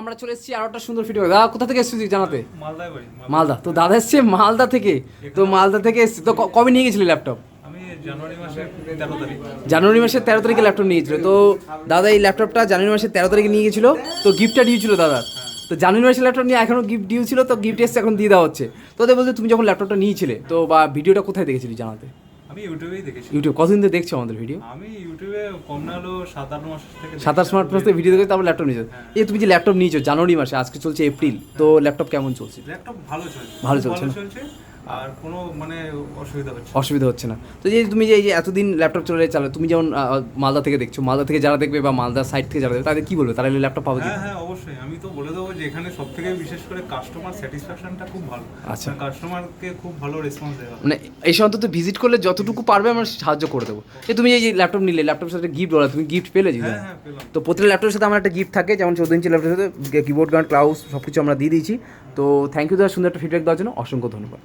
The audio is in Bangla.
আমরা চলে এসেছি আর একটা সুন্দর ফিডব্যাক। দাদা কোথা থেকে এসেছি জানাতে? মালদায় বাড়ি। মালদা। তো দাদা এসছে মালদা থেকে, তো মালদা থেকে এসছে। তো কবে নিয়ে গেছিলি ল্যাপটপ? আমি জানুয়ারি মাসের 13 তারিখ। জানুয়ারি মাসের 13 তারিখে ল্যাপটপ নিয়ে গেছিলো। তো দাদা এই ল্যাপটপটা জানুয়ারি মাসের 13 তারিখে নিয়ে গেছিলো। তো গিফটটা দিয়েছিল দাদা। তো জানুয়ারি মাসের ল্যাপটপ নিয়ে এখনও গিফট দিয়েছিল, তো গিফট এসছে এখন দিয়ে দেওয়া হচ্ছে। তো ওদের বলতে তুমি যখন ল্যাপটপটা নিয়েছিলে তো বা ভিডিওটা কোথায় দেখেছিলি জানাতে? আমি ইউটিউবেই দেখেছি। ইউটিউব। কতদিন ধরে দেখছো আমাদের ভিডিও? আমি ইউটিউবে কম না হলো 7-8 মাস থেকে 7-8 মাস থেকে ভিডিও দেখে তারপর ল্যাপটপ নিয়েছো। এই তুমি যে ল্যাপটপ নিয়েছো জানুয়ারি মাসে, আজকে চলছে এপ্রিল, তো ল্যাপটপ কেমন চলছে? ল্যাপটপ ভালো চলছে। ভালো চলছে না? আর কোনো মানে অসুবিধা হচ্ছে না। তো যে তুমি যে এই যে এতদিন ল্যাপটপ চলে চালাও, তুমি যেমন মালদা থেকে দেখছো, মালদা থেকে যারা দেখবে বা মালদার সাইড থেকে যারা দেখবে তাদের কি বলবে, তারা ল্যাপটপ পাবে? হ্যাঁ অবশ্যই। আমি তো বলে দেবো যে এখানে সবথেকে বিশেষ করে কাস্টমার স্যাটিসফ্যাকশনটা খুব ভালো। আচ্ছা। কাস্টমারকে খুব ভালো রেসপন্স দেওয়া। মানে এই অন্তত ভিজিট করলে যতটুকু পারবে আমরা সাহায্য করে দেবো। যে তুমি এই যে ল্যাপটপ নিলে, ল্যাপটপের সাথে গিফট বলা, তুমি গিফট পেলে? হ্যাঁ পেলাম। তো প্রতিটা ল্যাপটপের সাথে আমার একটা গিফট থাকে, যেমন 14 ইঞ্চি ল্যাপটপের সাথে কিবোর্ড গার্ড, ক্লাউস সব কিছু আমরা দিয়ে দিয়েছি। তো থ্যাংক ইউ দাদা সুন্দর একটা ফিডব্যাক দেওয়ার জন্য, অসংখ্য ধন্যবাদ।